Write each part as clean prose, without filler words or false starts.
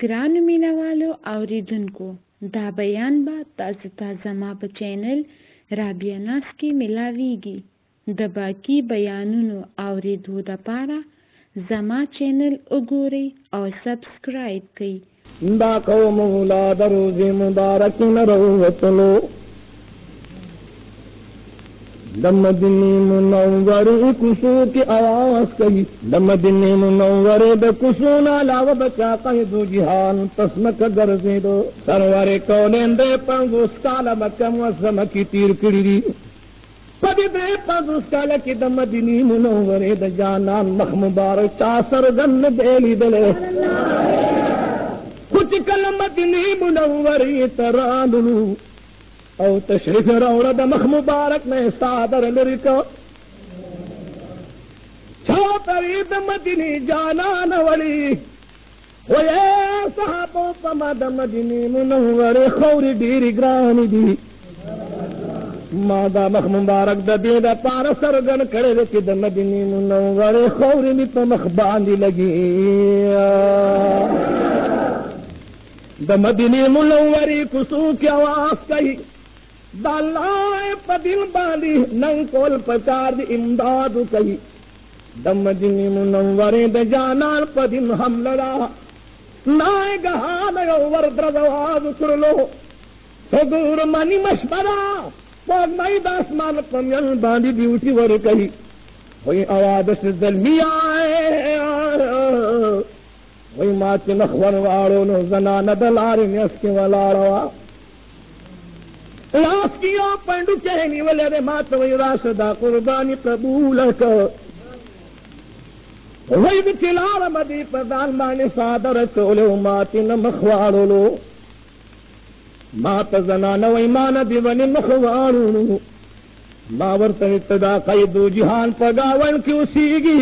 گران مینا والو اوریدونکو دا بیان با تازه ما په چینل رابعه ناس کې ملاویږي. د باقی بیانونو اوریدو دپاره زما چینل وګورئ او سبسکرایب کړئ. دا قوم اولاد روز مبارک نروتلو دمدنی منور کسو کی آواز کئی دمدنی منور د کسونا لاو بچا قیدو جہان تسمک گرزی دو سرور کونین دے پنگوس کالا مکم وزم کی تیر کری دی پدی دے پنگوس کالا کی دمدنی منور د جانان مخ مبارک چاسر گن دیلی دلے کچھ کلمدنی منوری ترانلو او تشریف روڑا دا مخ مبارک میں صادر لرکا چھوتری دا مدنی جانان ولی ویے صحابوں پما دا مدنی منور خوری دیری گرانی دی ما دا مخ مبارک دا دیدہ پارا سرگن کرے رکی دا مدنی منور خوری می پا مخ باندی لگی دا مدنی منوری کسو کی آواز کہی دا اللہ پا دل باندی ننگ کول پچار دی امدادو کئی دا مدنی منوری دا جانان پا دل حمل را نائے گہان یو ورد رضواد کرلو صدور منی مشبرا پاک مائی دا اسمان پا میل باندی بیوٹی ور کئی وی آوادش ظلمی آئے وی ماتی نخور وارو نو زنان دلاری نیس کی والاروا لاس کیا پنڈو چہنی والے رے مات وی راشدہ قربانی قبول کر وی بچلار مدی پردان مانی صادر چولے ماتی نمخوارو لو مات زنان وی مانا دیونی مخوارو لو ماورتا اتدا قیدو جہان پا گاون کیوں سیگی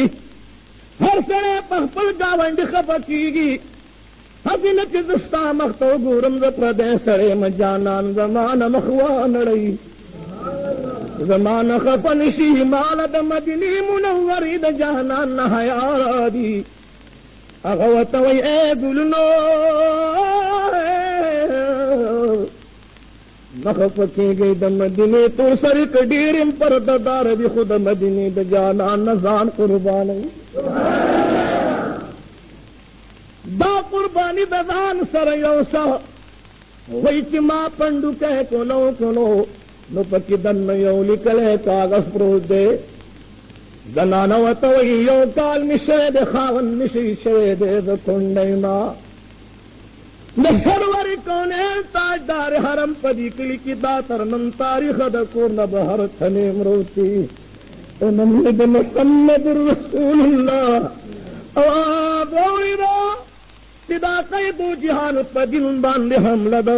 ہر سنے پہپل گاون دخپا کیگی حضینت دستا مختو گورم ز پردے سڑے مجانان زمان مخوان رئی زمان خفنشی مال د مدنی منوری د جانان نحیارا دی اغوات وی اے گلنو نخفکی گئی د مدنی تو سرک ڈیرم پر دار دی خود مدنی د جانان نزان قربانی دا قربانی دزان سر یوسا وی چی ما پندو کہے کلو نو پکی دن یو لکلے کاغذ پروز دے زنانا و توی یو کال مشید خاون مشی شید دکنڈی ما نشروری کونین تاجدار حرم پدی کلی کی داتر من تاریخ دکور نبہر تنیم روتی محمد محمد رسول اللہ آب اویرا صدا قیدو جہان پا دل باندے حملہ دا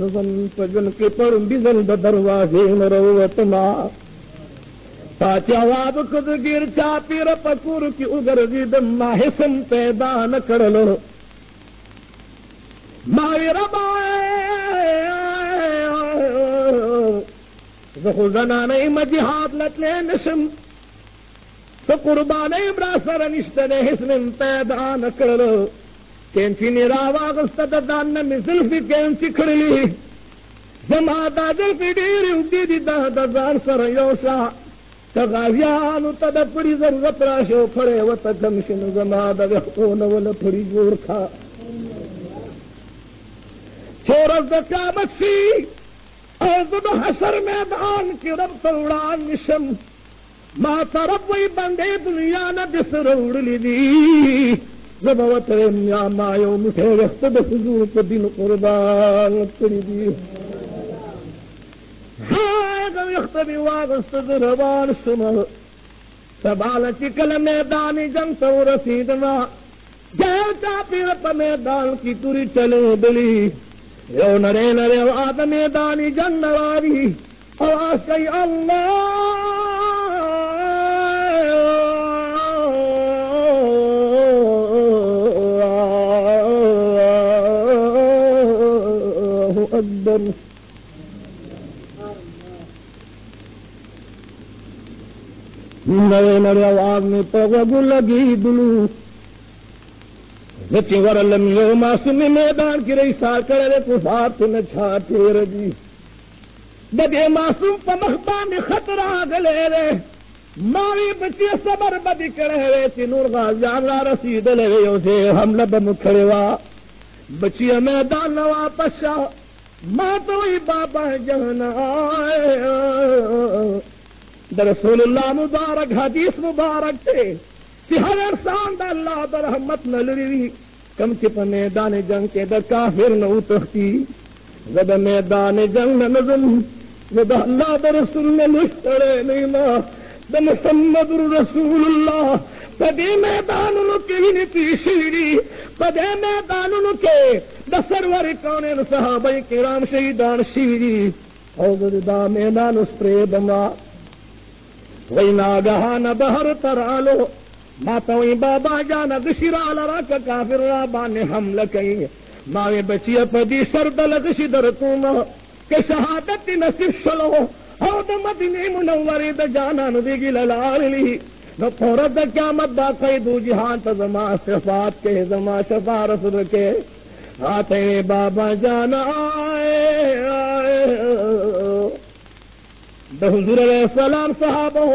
نظم پا جن کے پر بزن دا دروازے مروت ما ساچ آواب کد گیر چاپی رپا کور کی اگر زیدم ما حسن پیدا نکڑلو ماوی ربائے زخو زنانے مجیحات لٹلے نشم تو قربانے براسر نشتنے حسن پیدا نکڑلو کینچی نیراوا غستد دان نمی زلفی کینچی کھڑلی زما دا زلفی دیر اگدی دی دا دزار سر یوسا تغازیانو تدا پری ضرورت راشو کھڑے و تکمشن زما دا وقتون والا پری جور کھا چورز دا قیامت سی اوزد حسر میدان کی رب توڑان نشم ما طرف وی بندے دنیا نا دس روڑ لی دی زبوت رمیا مایو مٹھے وقت بخضور پا دن قربان کری دی ہائے گو وقت بھی واغست دربان سمر سبالا چکل میدانی جنگ تو رسیدنا جہل چاپی رپ میدان کی توری چلے دلی یو نرے نرے واد میدانی جنگ نواری آواز کئی اللہ اکبر نرے نرے آواز میں تو لگی دلو نچی ورلم یو معصومی میدان کی رئی سار کرے کفار تو نچھاتے رجی بدے معصوم پا مخبانی خطر آگلے رے ماوی بچی صبر بدی کرے رے چی نور غازیان را رسید لے یو سے حملہ بمکھڑے وا بچی میدان نوا پشا ماں توئی بابا جہنا در رسول اللہ مبارک حدیث مبارک تھے کہ ہر احسان دا اللہ دا رحمت نلری کم چی پا میدان جنگ کے دا کافر نو تختی دا میدان جنگ نظم دا اللہ دا رسول نے مشترے نیما دا محمد رسول اللہ پدے میدانوں کے بھی پیشیری پدے میدانوں کے دا سرور کونین صحابہ کرام شہیدان شیری حضر دا میدان اس پریدما وی ناگہان بہر ترالو ماتوئی بابا جانا دشرال راکا کافر رابان حملہ کئی ماوی بچی پدی سردل دشی درکونا کہ شہادت نصیب شلو او دا مدینی منوری دا جانا ندیگی للالی نو پورد دا قیامت دا قیدو جہان تا زما صفات کے زما شفا رسول کے آتے بابا جانا آئے دا حضور علیہ السلام صحابہ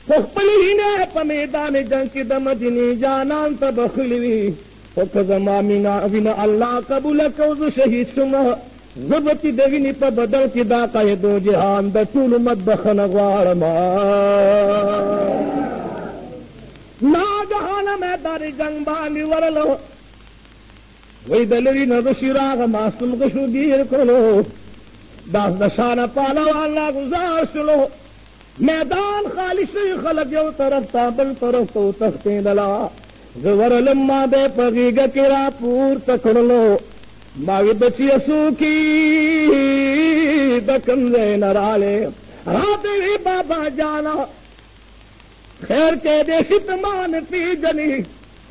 فخپلی نے پا میدان جنگ کی دا مدینی جانان تا بخلوی فکزما مینا وینا اللہ قبول کوز شہید شما زبتی دوینی پا بدل کی دا قیدو جہان دا طول مد بخن غارما ناگہانا میدان جنگ بانی ورلو وی دلوی ندو شراغ معصوم گشو دیر کرلو داس دشانا پالا والا گزار شلو میدان خالی شوی خلق یو طرف تا بل طرف تو تختی دلا زور لما دے پغیگا کرا پور تکڑلو ماوی بچی اسو کی دکن دے نرالے راتے وی بابا جانا خیر کے دے شتمان پی جنی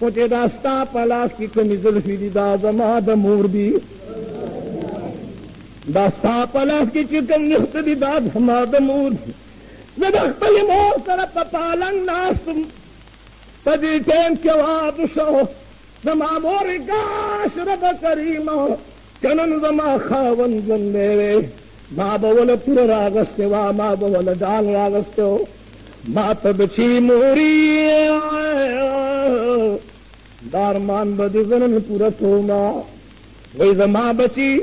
مجھے داستا پلاس کی کمی ظلفی دی دا زما دا مور بھی داستا پلاس کی چکم نخت دی دا زما دا مور بھی زدخ پلی مور سرپ پالنگ ناسم پدی ٹیم کیواد شو زما مور گاش رب کریمو کنن زما خاون جن میرے ما بول پور راگستے وا ما بول ڈال راگستے ہو ما تبچی موری دارمان بدی زنن پورت ہو ما وی زما بچی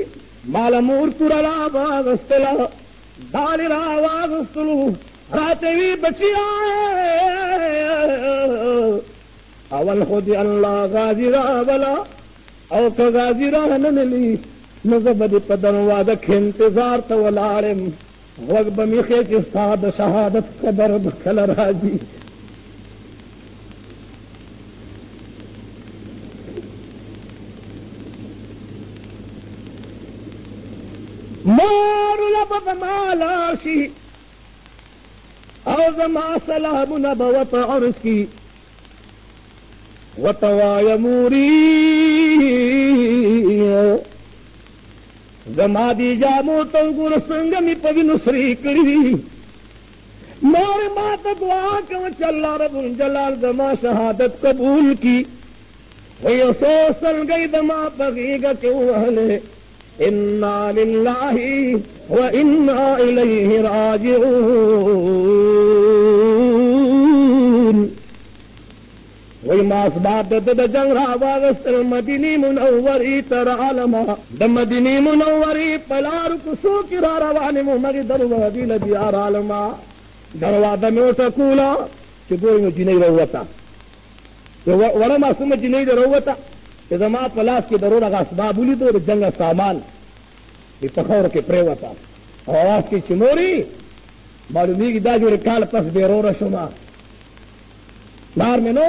مالا مور پورا لا باگستلا دال را واگستلو راتے وی بچی آئے اول خود اللہ غازی را بلا او کا غازی را ننلی نزبد پدن وادک انتظار تولارم وقت بمیخے کی ساد شہادت قدر بکل راجی مور لبب مالاشی او زما سلام نبوت عرس کی وطوای موری زما دی جامو تنگور سنگمی پوی نصری کری مور مات دعا کہ اللہ رب الجلال زما شہادت قبول کی ویسو سل گئی دما پغیگا کیوں اہلے انا للہ و انا الیہ راجعون وی ماس باب دا جنگ را واغستر مدینی منوری تر عالما دا مدینی منوری پلار کسو کی را روانی ممگی دروا دیل دیار عالما دروا دمیوتا کولا چی گوئی میں جنہی روتا وڑا معصوم جنہی روتا کہ زما پلاس کی درو رگا اسبابولی دو جنگ سامان تخور کے پریوتا آواز کی چموری معلومی کی دا جو رکال پس بے رو رشما نار میں نو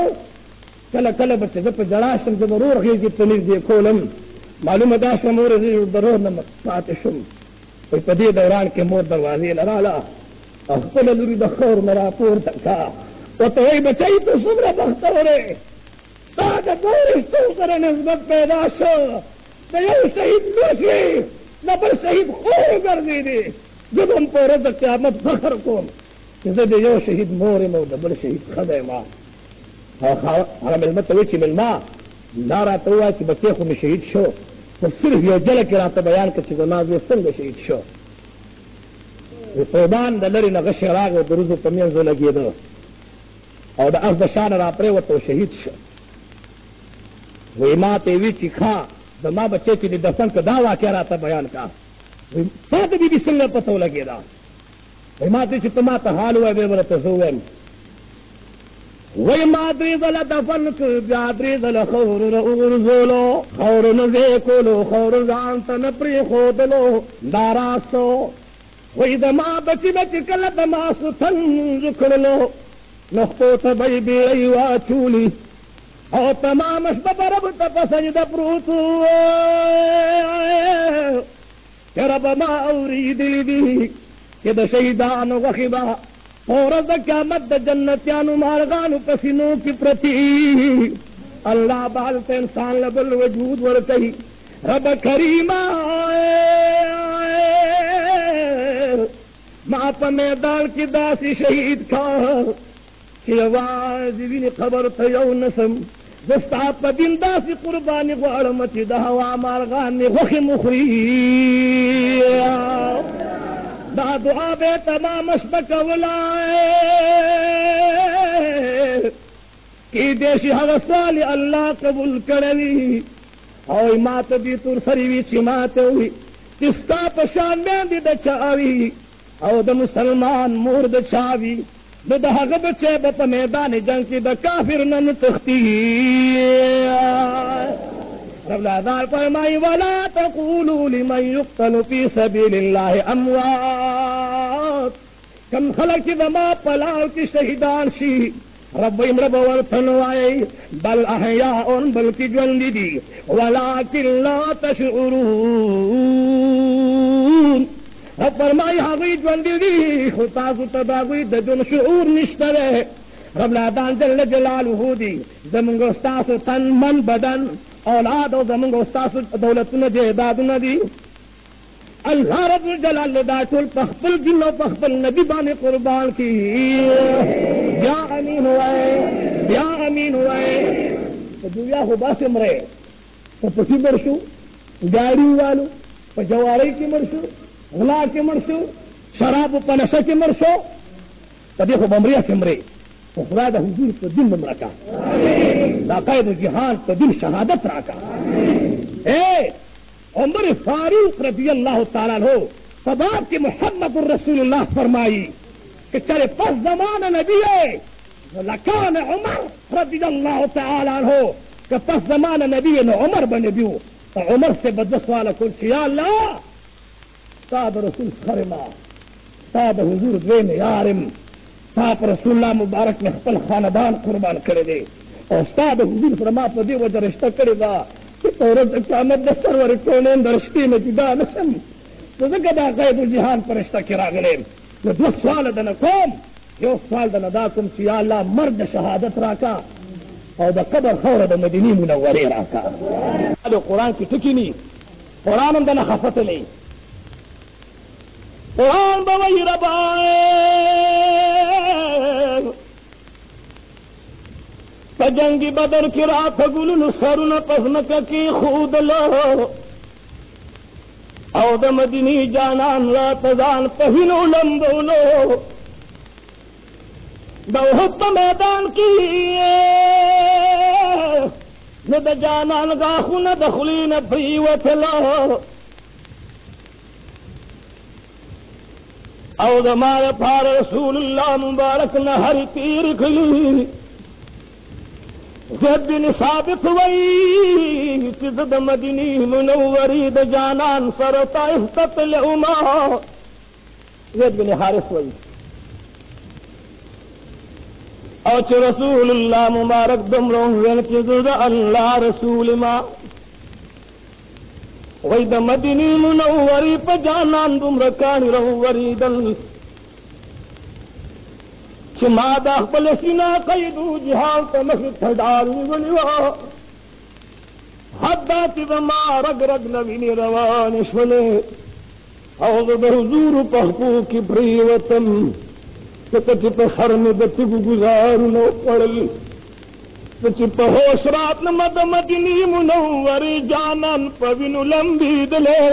کلا کلا بچے جب جڑاشم جب رو رخی کی تنیز دی کولم معلوم داشم مور زیر درور نمت پاتشم کوئی پدی دوران کے مور دروازی لرالا اخپل لوری دخور مرا پور تکا و توی بچائی تو سمرا بختر رے تاکہ دورش تو کر نسبت پیدا شو دیو شہید لوشی نبر شہید خور گردی دی جب ہم پورت قیامت فخر کون جسے دیو شہید مور مو دبر شہید خدے ماں حرم علمت تویچی ملما دارا تو ہوا کہ بچے کو میں شہید شو تو صرف یہ جل کے رات بیان کر چکا ناز سنگ شہید شو قربان د لری نغش راغ او دروز په منځ لګیدو او د ارض شان را پرې وته شهید شو. وی ما ته وی چې ښا د ما بچی چې د دفن کا دا واقعه راته بیان کا پاتې بي څنګه پته ولګیدا وی ما ته چې ته ما ته حال وای به ورته زوم وی ما درې دل دفن ک بیا درې دل خور ورزولو خور نه کولو خور ځان ته نه پرې خودلو داراسو وی د ما بچی بچی کله د ما ستن ذکرلو نختو ته بی بی واچولی او تمام شب رب ته پسجد پروتو کہ رب ما اوریدلی دی کہ د شهیدانو غخبا اور د قیامت د جنتیانو مارغانو پسینو کی پرتی اللہ بالت انسان لبل وجود ورکہی رب کریمہ ما پا میدان کی داسی شہید کا کہ آواز وین خبر تا یو نسم دستا پا دین داسی قربانی غوارم چی دا ہوا مارغانی غخ مخری دا دعا بے تمام اشبک ولائے کی دیشی حغسالی اللہ قبول کرلی اوی مات دی تور سریوی چی مات ہوئی تستا پشان بیندی دا چاوی او دا مسلمان مور دا چاوی دا حق بچے بتا میدان جنگ کی دا کافر نن تختی رب العذار فرمائی ولا تقولوا لمن يقتل في سبيل الله اموات کم خلق کی دما پلاو کی شہیدان شی رب امرب ورطنوائی بل احیاء بلکی جوندی دی ولیکن لا تشعرون رب فرمائی حقی جوندی دی خطاقو تباقوی دجن شعور نشترے رب العدان جل جلالہ دی زمانگو استاس تن من بدن اولاد و زمانگو استاس دولتنا جہدادنا دی اللہ رب الجلال دا ٹول پخپل جن و پخپل نبی بانے قربان کی یا امین ہوئے یا امین ہوئے تو دنیا خدا سے مرے تو پسی مرشو گاڑی والو تو جواری کی مرشو غلا کی مرشو شراب و پنشا کی مرشو تو دیکھو بمریہ کی مرے تو خدا دا حضور تو دن بمرکا دا قید جہان تو دن شہادت راکا عمر فاروق رضی اللہ تعالیٰ عنہ فباب کی محمد الرسول اللہ فرمائی کہ چلے پس زمان نبی ہے لکان عمر رضی اللہ تعالیٰ عنہ کہ پس زمان نبی ہے نو عمر بنبیو تو عمر سے بدس والا کل یا اللہ صاحب رسول خرما صاحب حضور دویم یارم صاحب رسول اللہ مبارک نے خپل خاندان قربان کرے دے اور صاحب حضور فرما پر دی وجہ رشتہ کرے گا تورد قیامت دستر ور کونین درشتی میں جدا نسم تو زگدا غیب الجہان پرشتہ کرا گلے جو دو سوال دنا کوم یو سوال دنا دا کم چی یا اللہ مرد شہادت راکا اور دا قبر خور دا مدینی منوری راکا قرآن کی ٹکی نہیں قرآن ہم دنا خفت لے قرآن بوئی ربائے جنگی بدر کی رات گلن سرن پسنک کی خود لو او د مدینی جانان رات زان پہنو لمبولو دوحت میدان کی ند جانان گاخو ندخلین پریوت لو او د مار پار رسول اللہ مبارک نہر تیر کلی زید بن ثابت وئی چیزد مدینی منوری د جانان سرطا احتطل اما زید بن حارث وئی او چی رسول اللہ مبارک دمرون وین چیزد اللہ رسول ما وئی د مدینی منوری پا جانان دمرکانی روری دل چما دا خپل سینا قیدو جہان تمخ تھڈاری ونیوا حد داتی وما رگ رگ نوینی روانشونے اوض بحضور پہپو کی بریوتم سکت پہ خرم دتگو گزارنو پڑل چپ ہوش رات نمد مدنی منور جانان پوین لمبید لے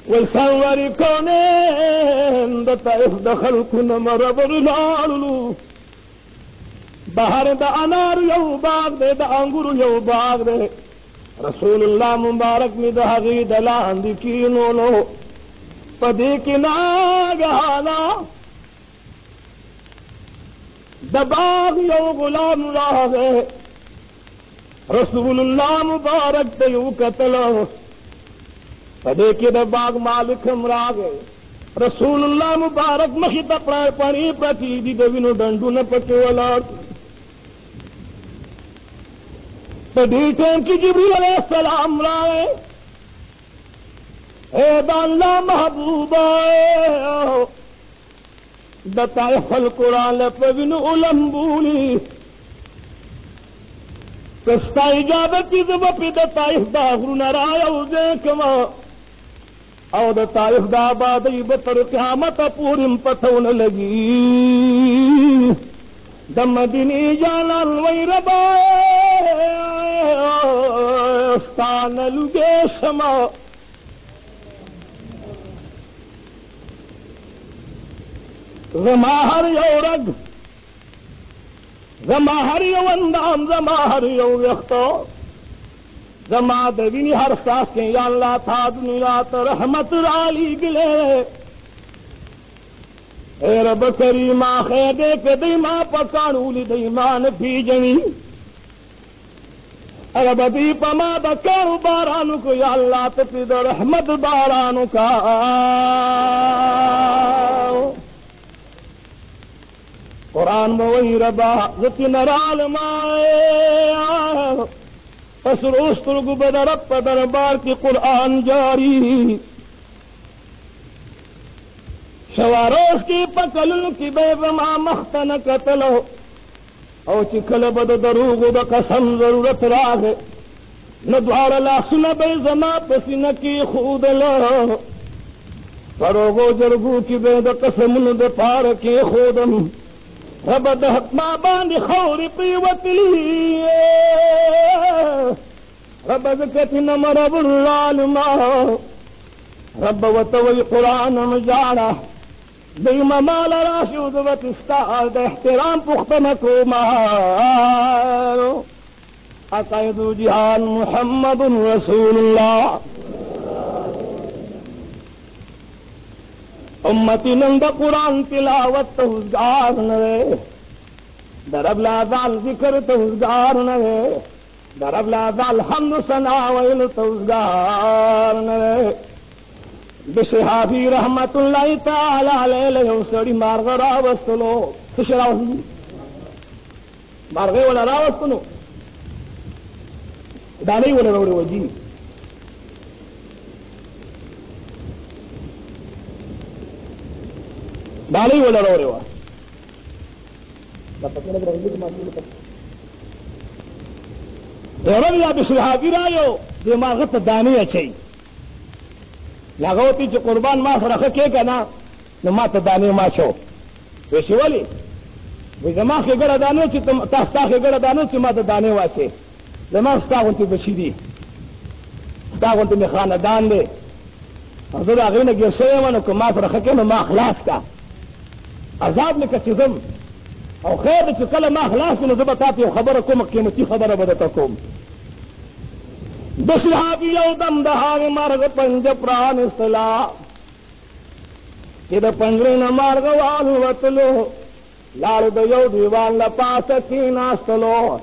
وسوری کونین دطائف دخل کن مربر لالو بہر دا انار یو باغ دے دا انگور یو باغ دے رسول اللہ مبارک میں دا حقی دلان دی کینولو پدی کی ناگہانا دا باغ یو غلام راگے رسول اللہ مبارک دیو قتلو پدے کی دا باغ مالک ہم راگے رسول اللہ مبارک مخیط پانی پتی دی دوینو ڈنڈو نا پتے والار پدے ٹیم کی جبریل علیہ السلام راگے اے دا اللہ محبوبہ دا طائف القرآن لپوینو علم بولی کستا اجابت کی زبپی دا طائف دا غرون رایو زیکما او دا طائف دا آبادی بطر قیامت پورم پتون لگی دا مدینی جانان وی رباستان لگے شما زماہر یو رگ زماہر یو اندام زماہر یو ویختو زما دوینی ہر ساس کے یا اللہ تھا دنیا تو رحمت رالی گلے اے رب کریمہ خیدے کے دیما پکانولی دیمان پی جنی رب دی پما بکارو بارانو کو یا اللہ تپی دو رحمت بارانو کا قرآن موئی ربا ذکی نرال مائے پس روستر گو بدرب پدربار کی قرآن جاری شواروس کی پکلن کی بے بما مختن قتلو او چکل بد دروغ دا قسم ضرورت راگے ندوار لا سن بے زما پسن کی خود لو فروغو جرگو کی بے دا قسم دا پار کی خودم رب دہت ما باندی خوری پیوتلی رب ذکتی نمر رب العالمہ رب وطوی قرآن مجارہ دیم مال راشود وطستار دا احترام پختنکو مہارو عقائد جہان محمد رسول اللہ امتی نند قرآن تلاوت تہزگار نوے درب لازال ذکر تہزگار نوے درب لازال حمد ثنا ویل تہزگار نوے بشہافی رحمت اللہ تعالی علیہ لیو سڑی مارغ راوستلو خوش راوستلو مارغی والا راوستلو دانی والا روڑی وجی دالی والا رو رہے رب یا بشرحافی رایو دماغت دانی اچھائی لگوتی چو قربان ما فرخه که کنا نو ما تا دانی ما شو ویشی ولی وی زمان خیگر دانو چی تاستا خیگر دانو چی ما تا دانی واسی زمان ستاغنتی بشیدی ستاغنتی می خاندان دی حضور آغین گرسوی منو که ما فرخه که نو ما خلاص کا عذاب میں کچزم او خیر چ کل ما خلاص نو زبطاتی خبر کوم قیمتی خبر بدتا کوم دشہابی یو دم دہاگ مرگ پنج پران اصطلاح کہ دا پنجرین مرگ والو وطلو لال دا یو دیوان لپاس کینا استلو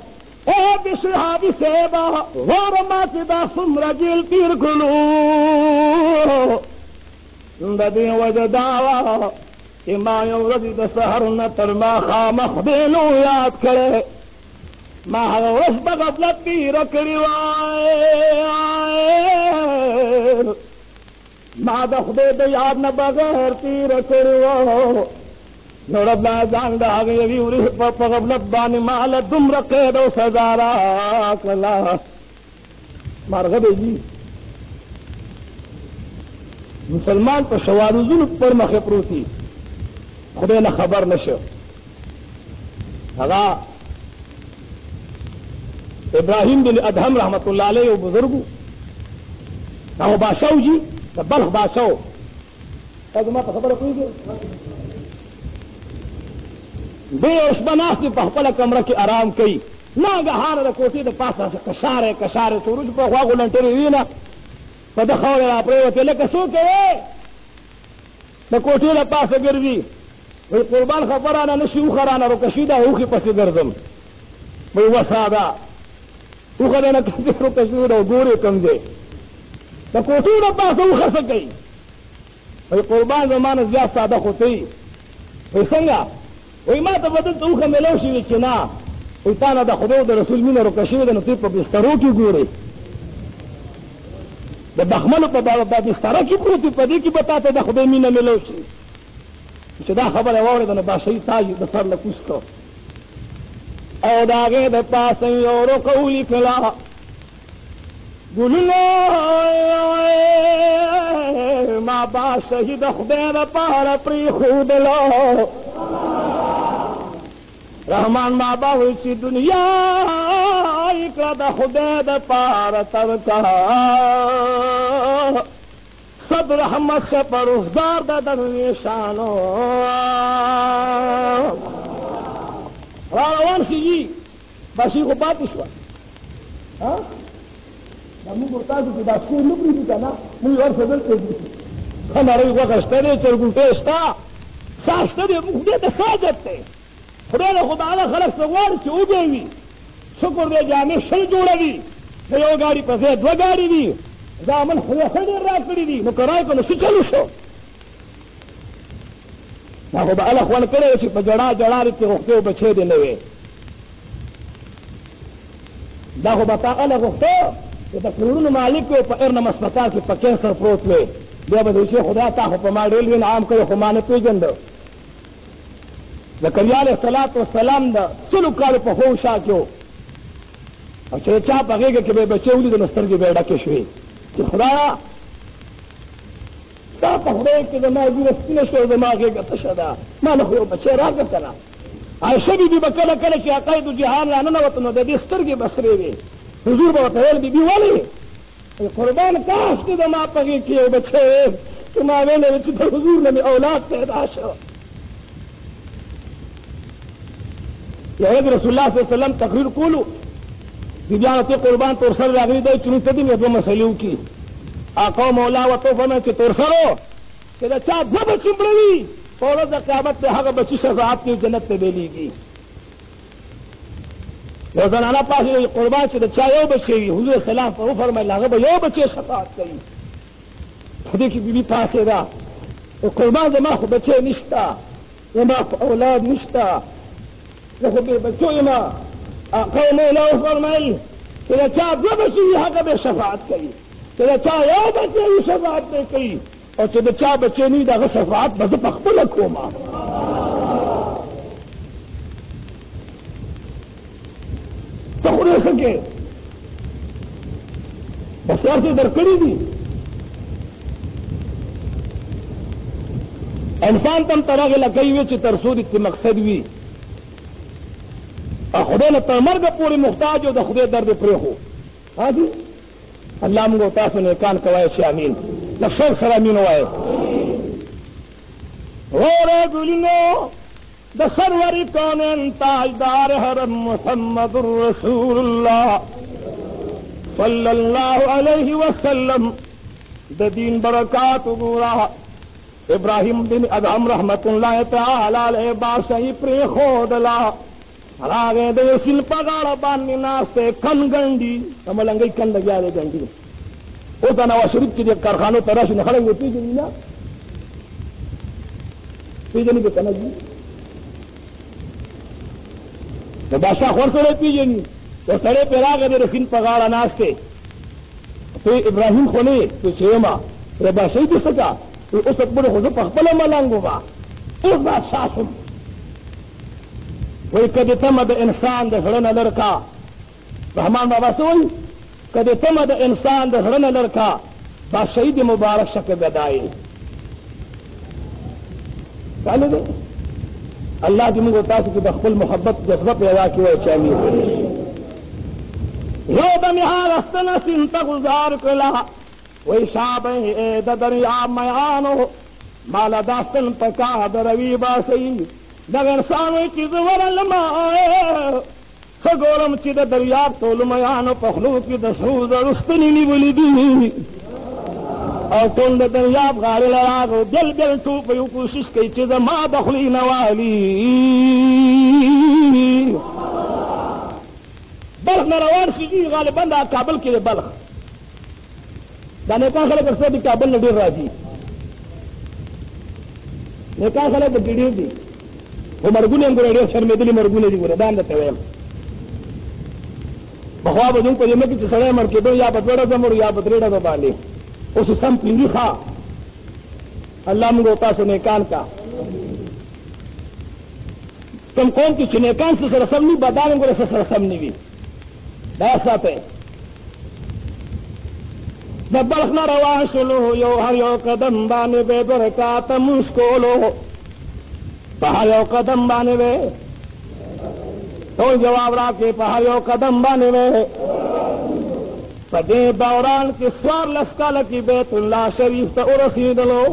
اے دشہابی سیبا غور ماتی دا سمر جیل تیر کلو دا دی وجہ دعوا کہ ما یو رضی دا سہر نتر ما خامخ دینو یاد کرے ما حوش بغفلت بھی رکڑی وائے ما دخدے دا یاد نہ بغیر تی رکڑی وائے نو رب لا جان دا آگے یوی اوری پا غفلت بانی مالا دم رکے دو سزارا کلا مارغبے جی مسلمان پر شوارزون پر مخبروتی خدای نہ خبر نشو هغه ابراہیم بن ادهم رحمت اللہ علیہ بزرگو هغه بادشاہ جی د بلخ بادشاہ تاسو ما ته خبره کوئ دې اوس بناستې په خپله کمره کې آرام کوي ناګهانه د کوټې د پاسه کشارې سروج په خوا غولنټرې وي نه په ده خاورې را پرېوتې لکه څوک یې د کوټې د پاسه ګرځي وایي قربان خبرانه نه شي اوښه رانه روکشي ده اوښې پسې ګرځم وایي وسا ده اوښه دی نه کم دی روکشي ده ګورې کم دی د کوټې د پاسه اوښه څه کوي وایي قربان زما نه زیات ساده خو ته یي وایي څنګه وایي ما ته به دلته اوښه میلاو شوي چې نه وایي تا نه د خدای او د رسول مینه روکه شوې ده نو ته په بسترو کې ګورې د بخملو په بستره کې پروت په دې کې به تا ته د خدای مینه میلاو شي چې دا خبره واورېده نو بادشاهي تاج د سر له cause کړ O the هغې the پاسه you روکه ولیکله ګلونه ما بادشاهي د خدای دپاره پرېښودله رحمان بابا ہوئی چی دنیا اکلا دا خدای دا پارا ترکا سب رحمت سے پروزگار دا درویشانو روان سی جی بسی کو پاتی شوا نمو گرتازو کی دا سکول نکلی دیتا نا موی اور فضل کے دیتا خانا روی وقشتا دے چرگوٹے استا ساشتا دے مخدے دا ساجت تے خدای له خدای له خلق سوار چې وګوي شکر دې جامې شل جوړوي د یو ګاډي په ځای دوه ګاډي دي دا من خدای ډېر راکړي دي نو کرای په نو څه چلو شو دا خو به الله خوان کړی چې په جړا جړا لري غوښتو بچې دې نه وي دا خو به تا الله غوښتو چې د کورونو مالک او په ارنه مسپتا کې په کینسر پروت وي بیا به دې خدای تا خو په ما ډېر انعام کړو خو ما نه پیژندو زکریا علیہ السلام دا سلو کالو په خوشا کېو او چې چا په غېږه کې به بچې ولیدل نو سترګې به یې ډکې شوې چې خدایه ستا په خدای کې زما ګوره سپینه شوه زما غېږه تشه ده ما له خو یو بچی راکړه که نه عایشه بیبي به کله کله چې عقاید جهان را ننوته نو د دې سترګې به سرې وې حضور به ورته ویل بیبي ولې قربان کاش چې زما په غېږ کې یو بچی چې ما ویلی چې د حضور نه مې اولاد پیدا شو رسول اللہ صلی اللہ علیہ وسلم تقریر کولو بیبیانتی قربان تور سر راغلی دی چنی تدیم یا دو مسئلیو کی آقا مولا و تو فرمائے کہ تور سرو کہ دا چاہ دو بچی مڑوی فورد قیامت تے حق بچی شفاعت کی جنت تے بیلی گی یو زنانا پاس قربان چاہ دا چاہ یو بچی حضور السلام پر فرمائے لاغا با یو بچی شفاعت کری خودی کی بی بی پاسے دا قربان زمان خو بچے نشتا زمان خو اولاد نشتا بے بچوں ما آقا مولا فرمائی کہ چاہ دو بچی حق بے شفاعت کری کہ چاہ یو بچے شفاعت بے کری اور کہ چاہ بچے نہیں دا شفاعت بس پخبل کو ما تو خودے سکے بس یار سے درکڑی دی انسان تم طرح لگئی ہوئے چی ترسود اتنی مقصد ہوئی خدای نه تر مرګ پورې محتاج او د خدای درد پرې هو حاجی الله موږ تاسو نه کان کوي چې امين لښور سره امين وایي اور ګلینو د سرور کونن تاجدار حرم محمد رسول الله صلی الله علیه وسلم د دین برکات ګورا ابراہیم بن ادهم رحمت الله تعالی علیه باسي پرې خودلا راغے دے سل پگاڑا باندې ناستے کن گنڈی تملنگی کن لگیا دے گنڈی او تا نواز شریف کی دے کارخانوں تراش نخڑیں گے پیجنی نا پیجنی بے کنا جی تو بادشاہ خور سڑے پیجنی تو سڑے پہ راگے دے سل پگاڑا ناستے تو ابراہیم خونے تو چھیما تو بادشاہی دے سکا تو اس اکبر خوزو پخپل ملانگو با اس بادشاہ سن وہی کدی تمد انسان دے ہڑن لڑکا رحمان بابا سے وہی کدی تمد انسان دے ہڑن لڑکا با شہید مبارک شک گدائی کہنے دے اللہ دې موږ تاسو کې د خپل محبت جذبه پیدا کړي او چامي یو د نهار استنه سنت گزار کړه وای شابه د دریا میانو مال داستن پکا دروي باسي دغه سامي چې زورل ما خګورم چې د دریا ټول میانو په خلو کې د سرو زرستنی نیولې دي او ټول د دریاب غاړه راغو دل دل ټوپ یو کوشش کوي چې زما د خلی نوالی بلخ نه روان شي غالبا د کابل کې بلخ دا نه کان خلک څه د کابل نه ډیر راځي نه کان خلک د ډیر دي مرګونه هم ګورې شرمېدلي مرګونه دي ګوره دا نه ته وایم بخوا به دوی په دې کې چې سړی مړ کېدو یا په دوړه زموږ یا په درېړه به باندې اوس سم پیری خوا الله موږ تاسو نیکان کا کوم قوم کې چې نیکان سره سم نه بدانم ګوره سره سم نه وي دا ساته د بلخ نه روان شولو یو هر یو قدم باندې به برکات مشکولو په هر یو قدم باندې به ټول جواب راکې په هر یو قدم باندې به په دې دوران کې سوار لسکاله کې بیت الله شریف ته ورسېدلو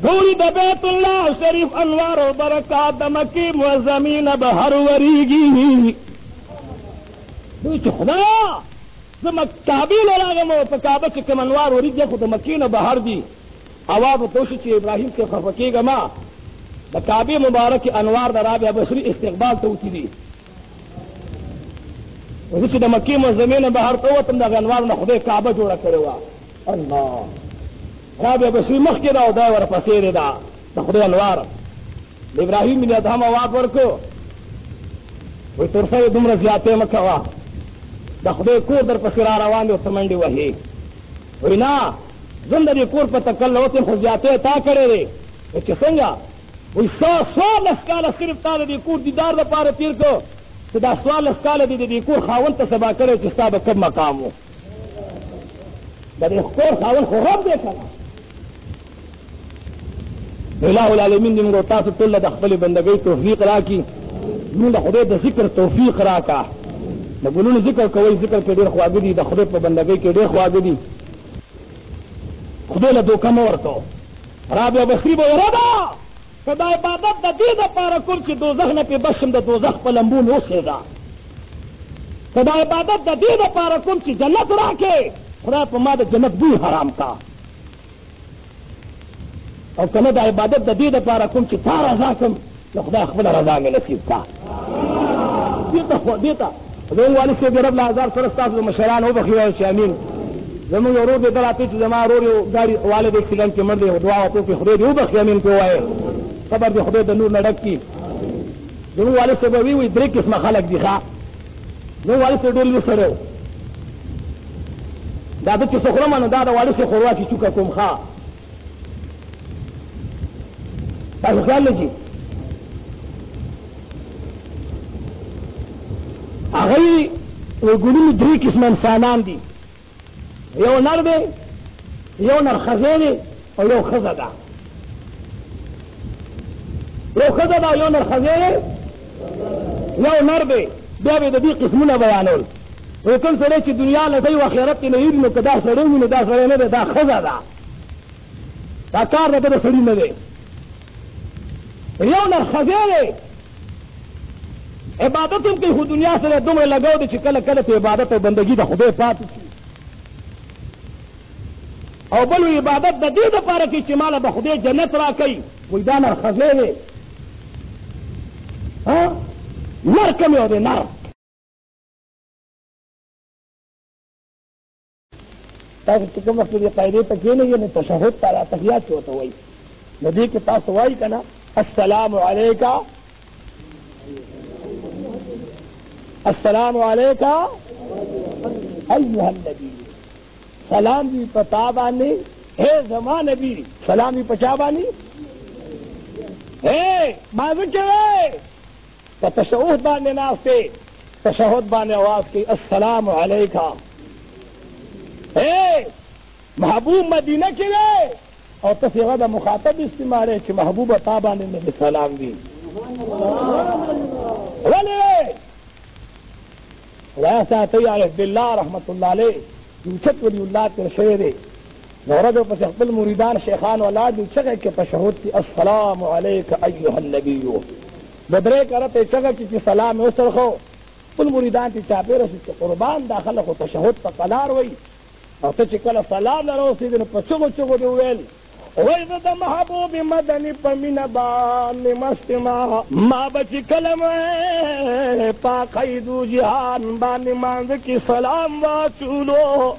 ګوري د بیت الله شریف انوار او برکات د مکې معظمین به هر وریږي دوی چې خدا زما کعبې له راغلم او په کعبه کې کوم انوار وریږي خو د مکې نه بهر دي اوا به توشي چې ابراهیم کې خفه کېږه ما د کعبې مبارک انوار د رابعه بصري استقبال ته وتی دي وزه چې د مکې معظمین نه بهر ته وتم دغه انوار نه خدای کعبه جوړه کړې وه الله رابعه بصري مخکې ده او دا ورپسې دی ده د خدای انوار د ابراهیم بن ادهم اواد ورکړو وایي ترسه یې دومره زیاتې مه کوه د خدای کور در پسې را روان دی ورته منډې وهې وایي نه زه د دې کور په تکل نه وتم خو زیاتې تا کړی دی چې څنګه وایي 114 کاله صرف تا د دې کور دیدار دپاره تېر کړو چې دا 14 کاله دې د دې کور خاوند ته سبا کړی چې ستا به کوم مقام و د دې کور خاوند خو رب دی که نه الہ العالمین دې موږ تاسو ټول د خپلې بندګۍ توفیق راکړي موږ د خدای د ذکر توفیق راکړه د ګلونو ذکر کوئ ذکر کې ډېر خواږه دي د خدای په بندګۍ کې ډېر خواږه دي خدای له دوکه مه ورکوه رابعه بصري به ویره که دا عبادت د دې دپاره کوم چې دوزخ نه پې بچ شم د دوزخ په لمبو مې وسېږه که دا عبادت د دې دپاره کوم چې جنت راکړې خدای په ما د جنت بوی حرام کا او که نه دا عبادت د دې دپاره کوم چې تا رضا کړم نو خدای خپله رضا مې نصیب کا دې ته زموږ والد صاحب رب له هزار سره ستاسو د مشران وبخښي وایي چې امین زموږ یو ورور دی ده راته چې زما ورور یو ګاډي والد اکسیډنټ کې مړ دی دعا ورته وکړي خدای دې وبخښي امین پرې ووایې قبر دې خدای د نور نه ډک کړي زموږ والد صاحب وایي 3 قسمه خلک دي ښه زموږ والد صاحب ډېر لوی سړی و دا ده چې څه خورم نو دا د والد صاحب خورواکي چوکه کوم ښه تاسو خیال لږي هغه وایي ګلونو 3 قسمه انسانان دي یو نر دی یو نرښځی دی او یو ښځه ده یو ښځه ده او یو نرښځی دی یو نر دی بیا به د دې قسمونه بیانول وایي کوم سړی چې دنیا له دی و آخرت کې نه هېري نو که دا سړی وي نو دا سړی نه دی دا ښځه ده دا کار د ده د سړي نه دی یو نرښځی دی عبادت هم کوي خو دنیا سره دومره لګاو دی چې کله کله په عبادت او بندګي د خدای پاتې شي او بل عبادت د دې دپاره کوي چې ماله به خدای جنت را کوي وایي دا نرښځی دی نر کوم یو دی نر تاسو چې کوم وخت دې قاعدې ته کښېنئ نو تشهد ته تحیات چې ورته وایي نو دې کې تاسو وایي که نه السلام علیکه السلام علیکہ ایوہ النبی سلام بھی پتا بانی ہے زمان نبی سلام بھی پچا بانی ہے معذر چوئے تو تشہد بانے ناستے تشہد بانے آواز کی السلام علیکہ ہے محبوب مدینہ چوئے اور تصیغہ دا مخاطب استعمالے کہ محبوب تابان نے سلام دی ولی ویسا عارف باللہ رحمت اللہ علیہ دوچت ولی اللہ کے شعر نورد و پس اقبل مریدان شیخان والا دوچت ہے کہ تشہد کی السلام علیکہ ایوہ النبیو بدرے کرتے چگہ کی سلام اسر خو پل مریدان تی چاپے رسی چی قربان داخل خو تشہد پا قلار وی اور تا چکل سلام لرو سیدن پا چگو چگو دویل ویدد محبوب مدنی پا من بان مستما ما بچی کلم پا قیدو جہان بان مانز کی سلام واچولو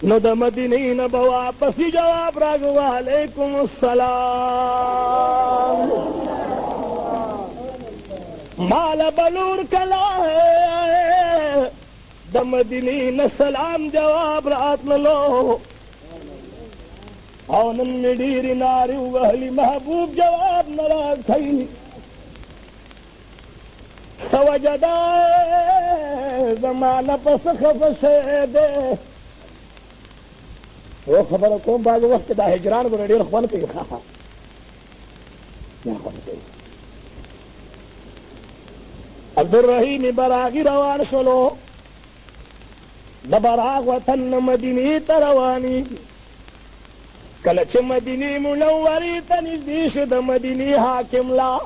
نو دا مدینی نبوا پسی جواب راگو علیکم السلام مال بلور کلا ہے دا مدینی نسلام جواب رات نلو اونن مڈیر ناری وحلی محبوب جواب نراز تھئی سوجدہ زمانہ پس خفشے دے وہ خبر کون بعض وقت دا ہجران کو ریڈیر خوان کے خواہا کیا خوان کے عبدالرحیم براغی روان شلو دا براغ وطن مدینی تروانی کلچ مدینی منوری تنزدیش دا مدینی حاکم لا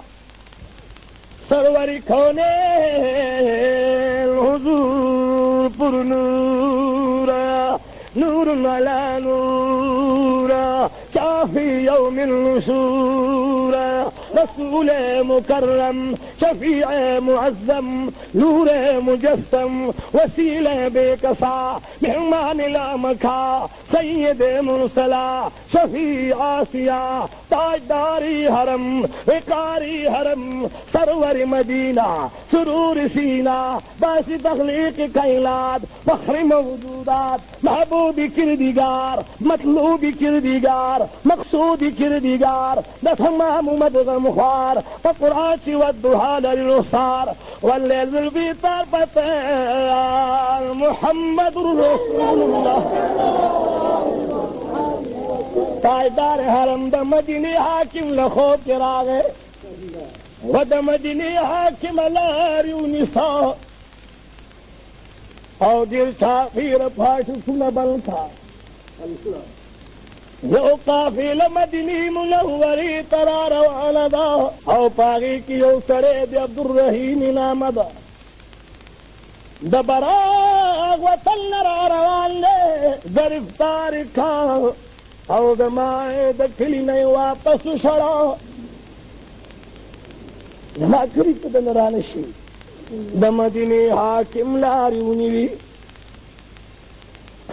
سروری کھونے حضور پر نورا نور علی نورا شافی یوم النشورا رسول مکرم شفیع معظم نور مجسم وسیل بے کسا مہمان لامکھا سید مرسلا شفیع آسیہ تاجداری حرم وقاری حرم سرور مدینہ سرور سینہ باعث تخلیق کائنات فخر موجودات محبوب کردگار مطلوب کردگار مقصود کردگار تمام مدغم خوار فقراش والدہا للرسار واللیل البیتار پتار محمد رسول اللہ تاجدار حرم دا مدینی حاکم لخو چراغے و دا مدینی حاکم لاریو نساء او دل تاخیر پاٹ سن بلتا جو قافل مدینی منوری ترا روانہ دا او پاگی کیو سرے دی عبدالرحیم نامدا دا براغ وطن نرا روان لے گرفتار کھا او دا مائے دا کلی نئی واپس شڑا نما کری کدن رانشی دا مدینی حاکم لاریونی وی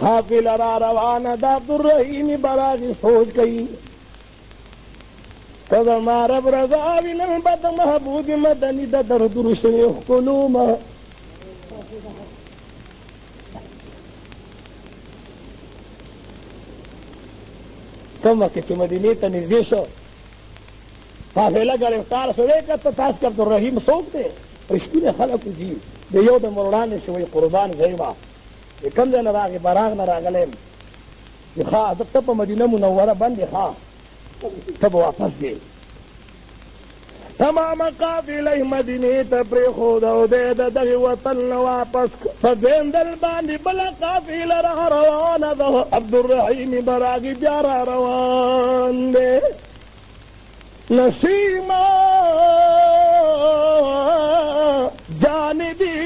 حافل را روانہ دا عبدالرحیم براغی سوچ گئی کذا مارب رضاوی لن بد محبوب مدنی دا درد رشیخ قلوم کم وقت کی مدینی تا نردیشو حافلہ گرفتار سوے کتا تاس کا عبدالرحیم سوک دے رشکون خلق جی دیو دا مرڑان شوی قربان غیبہ یہ کم دے نراغ براغ نراغ لیم یہ خواہ تب مدینہ منورہ بند خواہ تب واپس دے تمام قافلہ مدینی تپری خودو دے دا دغی وطن واپس فدین دل باندی بلا قافلہ را روان دا عبدالرحیم براغی بیارا روان دے نسیمہ جانبی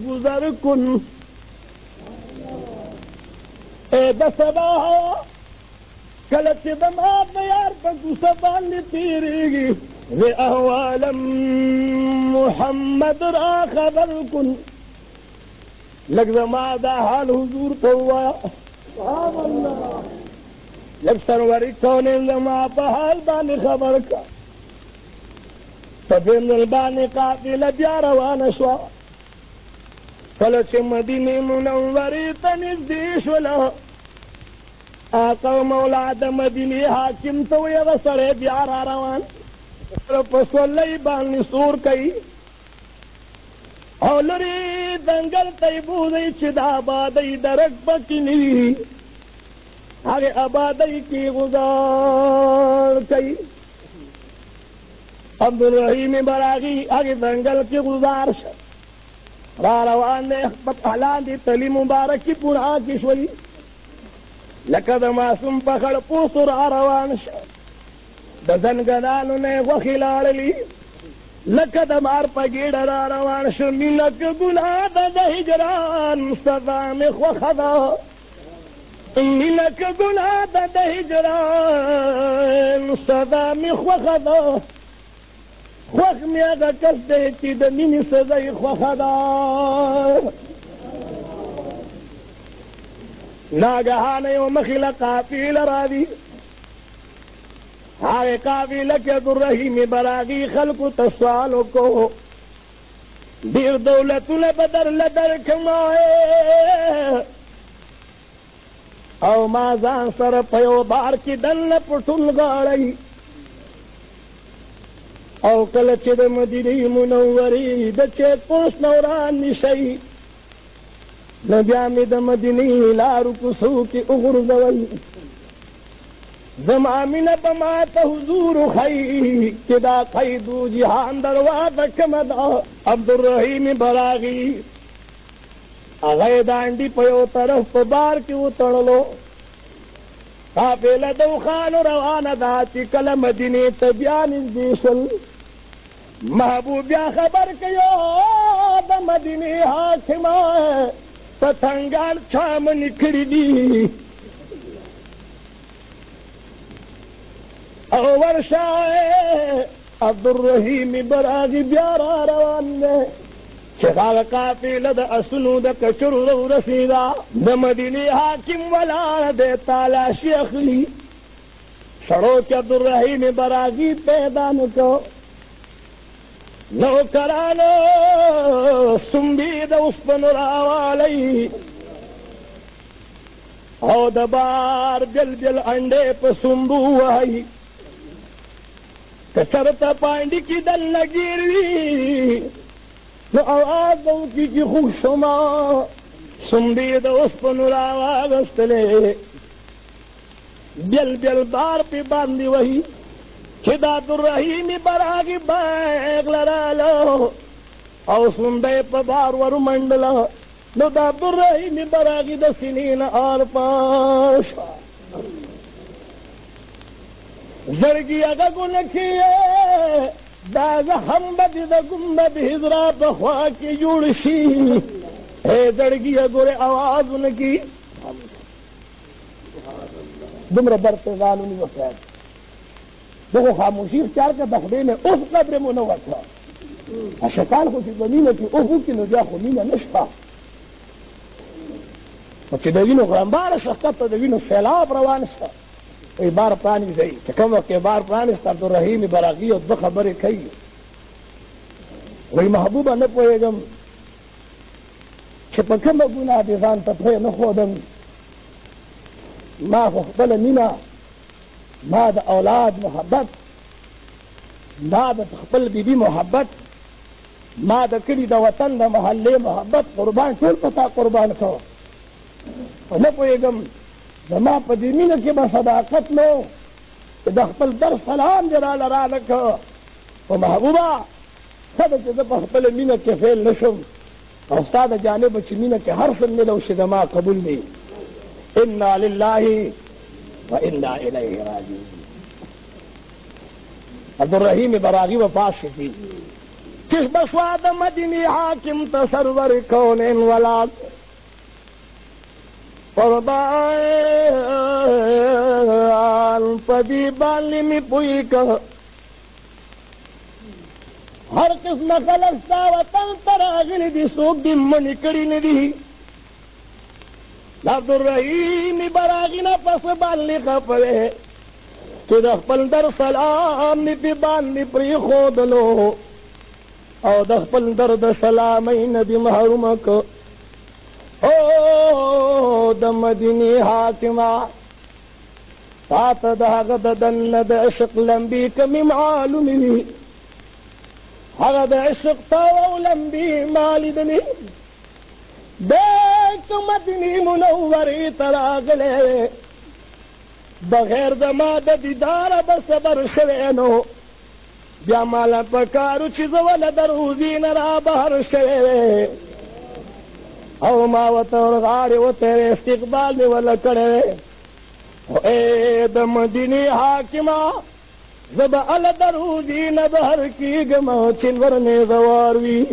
گزر کن اے دسبا کلچ دماغ یار پر گسبان تیری گی وی احوالم محمد را خبر کن لگ زمادہ حال حضور تو ہوا سبحان اللہ جب سروری کون انزما پہال بانی خبر کا تبین البانی قافل بیاروان شوا فلچ مدینی منوری تنزدیش ولا آقا مولا دا مدینی حاکم تو یغ سرے بیارا روان پسولی بانی سور کئی اولری دنگل تیبوزی چدا آبادی درک بکنی آگے آبادی کی گزار کئی عبدالرحیم براغی آگے دنگل کی گزار شد را روان دے حلان دی تلی مبارک کی پورا کی شوئی لکد معصوم پکڑ پوسو را روان شد دزنگنانو نے وخلال لی لکد مار پگیڑ را روان شد مینک گناہ دا ہجران صدام خوخدا مینک گناہ دا ہجران صدام خوخدا خوخ میں اگا کس دے چی دا مینی سزای خوخدا ناگہانے و مخیل قافیل راوی آگے قافیل کے عبدالرحیم براغی خلق تسوالوں کو دیر دولتوں نے بدر لدر کمائے او مازان سر پیو بار کی دن پٹھل گاڑی او کلچ د مدینی منوری د چیک پوسٹ نوران نشئی نبیامی د مدینی لارو کسو کی اغرزوی زمامین بمات حضور خی کدا قیدو جہان درواد کمدا عبدالرحیم براغی اغی دانڈی پیو طرف بار کی اترلو قافل دو خان روان دا چکل مدینی تبیان دیسل محبوب یا خبر کیو دا مدینی حاکمہ پتنگان چھام نکڑی دی او ورشائے عبدالرحیم براغی بیارا روان دے چراغ قافل دا اسنو دا کچر رو رسیدہ دا مدینی حاکم والا دے تالاشی اخلی سڑو کے عبدالرحیم براغی پیدا نکو نوکرانو سنبی دا اسپن راوالی او دا بار بل بل انڈے پا سنبو آئی کچرتا پانڈی کی دل لگیروی نو آواز دو کی خوش شما سنبی دا اسپن راواغستلے بل بل بار پی باندی وہی چدا عبدالرحیم براغی بیغ لرالو او سنبی پا بار ورو منڈلا نو دا عبدالرحیم براغی دا سنین آر پاش زرگی اگا گنکیے داغا حمد دا گمد حضرا بخوا کی جوڑشی اے زرگی اگوڑے آواز انکی دمر برتزانونی وفید دیکھو خاموشی اختیار کا دخدے میں اس قدر منور تھا شیطان کو سی زمینہ کی اوہو کی نجا خمینہ نشفا وچی دوینو غرمبار شخصت تو دوینو سیلاب روانستا وی بار پرانی زئی چکم وقت بار پرانستا عبدالرحیم براغی و دو خبری کئی وی محبوبہ نپوئیگم چپکم گناہ دیزان تطوی نخودم ما خخبل مینا ما دا اولاد محبت ما دا تخبل بی بی محبت ما دا کلی دا وطن دا محلے محبت قربان ٹول پتا قربان کو نپوئیگم زما پا دیمین کی با صداقت لو دا خبل در سلام جلال را لکو و محبوبہ سب چیزا پا خبل مینہ کے فیل نشم استاد جانب چی مینہ کے ہر سن ملو شدما قبول دی انا للہ و انا الیہ راجعون عبدالرحیم براغی وفات شدی کس بسواد مدینی حاکم تصرور کونین ولاد قربان پدی بالی می پوئی کہ ہر قسم خلقتا وطن تراغلی دی سوک دی منی کری ندی عبدالرحیم براغی نا پس بالی خفرے تو دخپل در سلام نی پی باندی پری خود لو او دخپل در سلامین دی محروم کو او دا مدینی حاکمہ تات داغ ددن د عشق لمبی کمی معلومی هغه د عشق تاو لمبی مالدنی بیت مدنی منوری تراغلے بغیر زما د دیدار د صبر شوینو بیا مالا پکارو چیز ولا دروزی نرا بہر شوی او ما و تور غاڑی و تیرے استقبال دی ولا کڑے اے د مدینی حاکمہ زب ال دروزی نبہر کی گما چنورنے زواروی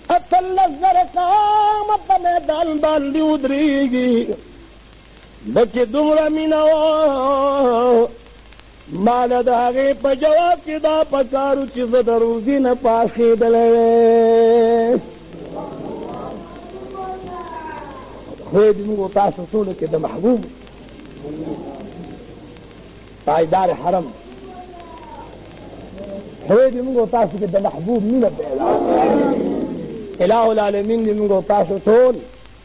اتل زرقام اپا میدان باندی ادریگی بچی دمرا مینو مالا داغی پا جواب کی دا پکارو چیز دروزی نپاسی دلے خوید منگو تاسو سولو که دا محبوب تایدار حرم خوید منگو تاسو که دا محبوب مینه بیلا الہ العالمین دی منگو تاسو سول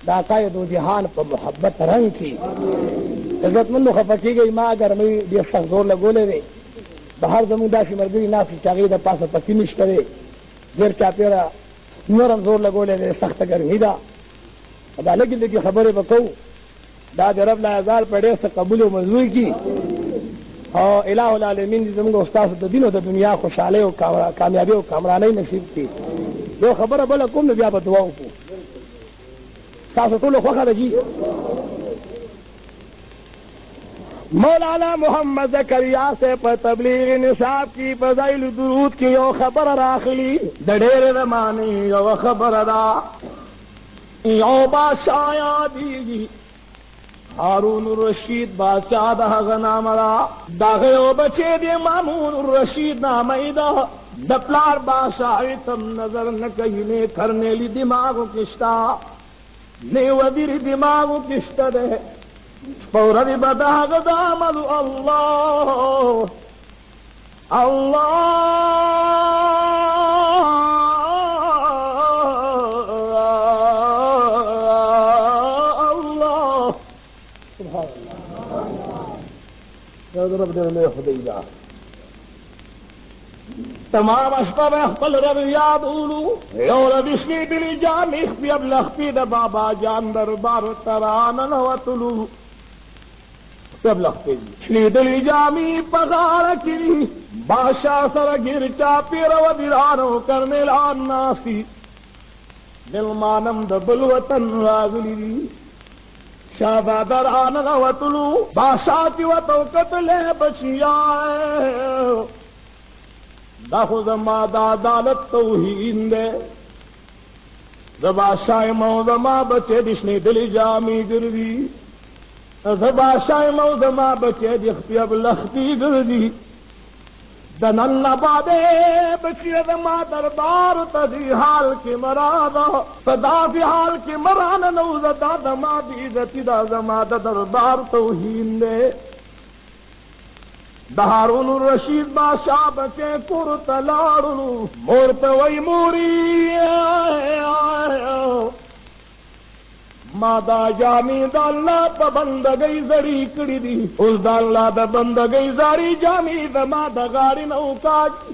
دا قائد و جہان پا محبت رنگ کی عزت مندو خفکی گئی ما اگر میں دی سخت زور لگولے وے بہر زمون دا شمرگوی ناسی چاگئی دا پاسا پکی نشترے زیر چا پیرا نورم زور لگولے وے سخت گرمی دا دا لگی لگی خبریں بکو دا دی رب لائزال پڑے سے قبول و منظور کی اور الہ العالمین دی زمون استاذ دا دین و دا دنیا خوشحالے و کامیابی و کامرانی نصیب کی جو خبر بلا کم نبیا با دعاوں کو ساسو طول خوخا دا جی مولانا محمد زکریا سے پر تبلیغ نصاب کی فضائل درود کی یو خبر راخلی دڑیر رمانی یو خبر دا یو بادشاہ یادیگی ہارون الرشید بادشاہ دا غنام را داغیو بچے دی مامون الرشید نامی دا دپلار بادشاہ تم نظر نکینے کرنے لی دماغو کشتا نے وزیر دماغو کشتا دے فوری بداغ دامل اللہ اللہ اللہ سبحان اللہ رب دے لے خدیجہ تمام اشپا میں اخبر رب یاد اولو یو رب اسمی بلی جان اخبی اب لخبی دا بابا جان دربار ترانن و طلو سب لخبی شلی دلی جامی پغار کی بادشاہ سر گر چاپی رو دیرانو کرنے لان ناسی دل مانم دا بلوطن راغلی شابہ درانن و طلو بادشاہ تی و توقت لے بچیائے دا خود ما دا عدالت توہین دے زبا شای موزما بچے دشنی دلی جامی گردی زبا شای موزما بچے دختی اب لختی گردی دنن نبادے بچی زما دربار تدی حال کی مرادا فدا فی حال کی مران نوزدا دما بیزتی دا زما دا دربار توہین دے دہارون الرشید بادشاہ بچے کور تلاڑنو مور پوئی موری مادا جامی دا اللہ پا بندگئی زری کڑی دی اس دا اللہ دا بندگئی زاری جامی دا مادا غاری نوکاج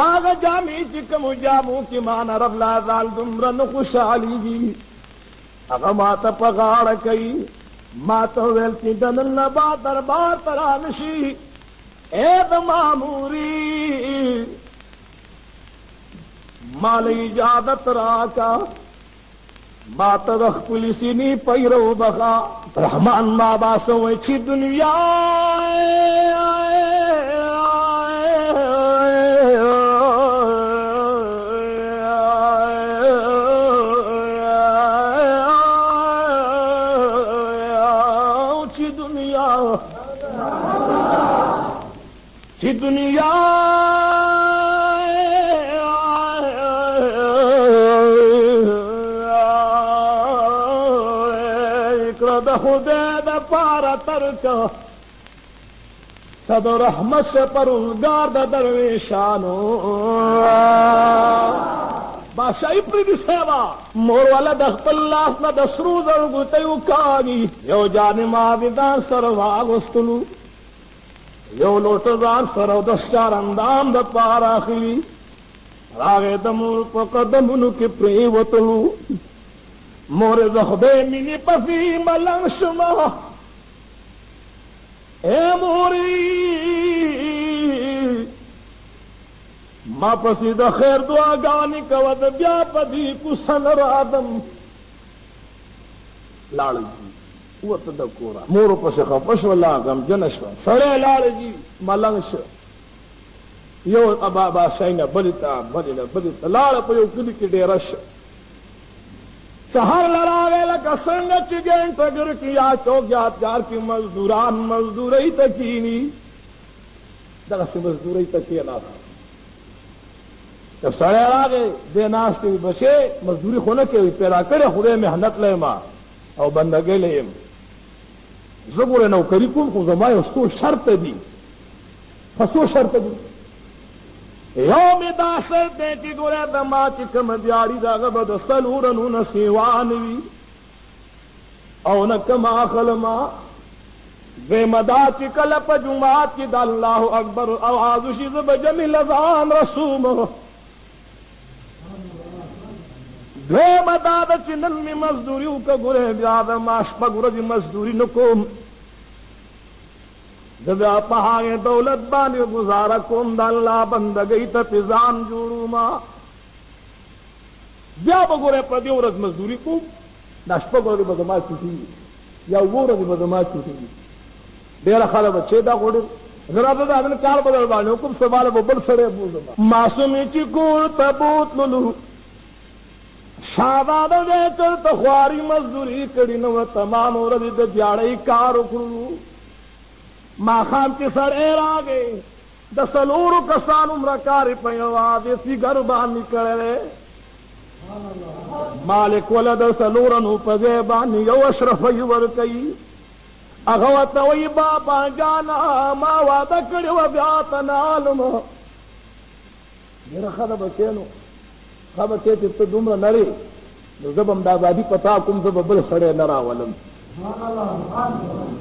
آگا جامی چکم جامو کی مانا رب لازال دمرن خوشحالی گی اگا ماتا پا غار کئی ماتو ویلتی دنن نبا دربار ترانشی اے دماموری مال اجادت راکا مات رخ پولیسی نی پیرو بخا رحمان بابا سوئی چی دنیا دنیا اکرد خودے دا پارا ترکا صد رحمت سے پروزگار دا درویشانو بادشاہی پری دی سیوا مور والا د خپل لاس نه د سرو زرو ګوتې وکاږي یو جانې ماویدان سره واغوستلو یو لوټه ځان سره د ستار اندام د پاره اخلي راغې د مور په قدمونو کې پرېوتلو مور د خدای مینې پسې ملنګ شومه اے موری ما پسی د خیر دعاګانې کوه د بیا پدی کوسن رادم لاړ جی وته د کوره مور پسې خفه شو غم جن شو سړی لاړ جی ملنګ شو یو ابا بادشاهینه بلتا لاړ په یو کلي کې ډېره شو سهار لراغې لکه څنګه چې ګین ټګر کې یا چوک یادګار کې مزدوران مزدورۍ ته کینی دغسې مزدورۍ ته کېناست جب سړی راغی دی ناست وي بچې مزدوري خو نه کوي پیدا کړې خدای محنت لی ما او بندګۍ لی یم زه ګوره نوکري کوم خو زما یو څو شرط دي څو شرط دي یو مې دا شرط دی چې ګوره د ما چې کوم دیاري د هغه به د څلورنو نه سیوا نه وي او نه کوم اخلما دویمه دا چې کله په جومات کې د الله اکبر اواز وشي زه به جمع لذان رسوم دویمه دا ده چې نن مې مزدوري وکړه ګوره بیا د ما شپږ ورځې مزدوري نه کوم زه بیا په هغې دولت باندې ګزاره کوم د الله بندګۍ ته پې ځان جوړوما بیا به ګوره په دې ورځ مزدوري کوم دا شپږ ورځې به زما چوټي یا اووه ورځې به زما چوټي ډېره خلک به چې دا غوډې زه راته د هغه کار به در باندې وکړم سبا به بل سړی بوځم معصومې چې کور ته بوتللو شاداده دې چرته خواري مزدوري کړې نه وه تمام ورځې د دیاړۍ کار وکړو ماښام چې سړی راغی د څلورو کسانو عمره کار یې په یوازې سیګر باندې کړی مالک وله د څلورنو په ځای باندې یو اشرفۍ ورکوي هغه ورته وایي بابا جانا ما واده کړې وه بیا ته نه عالم ډېره ښه ده بچی نو ښه بچی چې ته دومره نرې نو زه به هم د ازادي په تا کوم زه به بل سړی نه راولم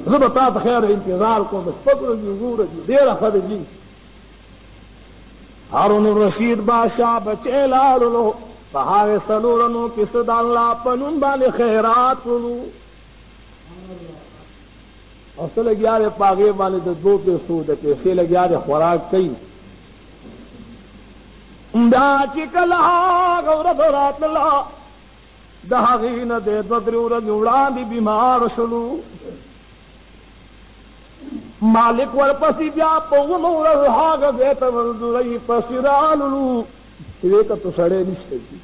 زه به تا ته خیر انتظار کوم شپږ ورځې اووه ورځې ډېره ښه ده جي هارون الرشید بادشاہ بچی لاړلو په هغې څلورنو کې څه د الله په نوم باندې خیرات کړو او څه لګیا دی په هغې باندې د دوه پیسو د پیسې لګیا دی خوراک کوي دا چې کله هغه ورځ راتله د هغې نه دی دوه درې ورځې وړاندې بیمار شلو مالک ورپسې بیا په اوومه ورځ هغه ځای ته مزدورۍ پسې راللو چې دې ته تو سړی نشته دي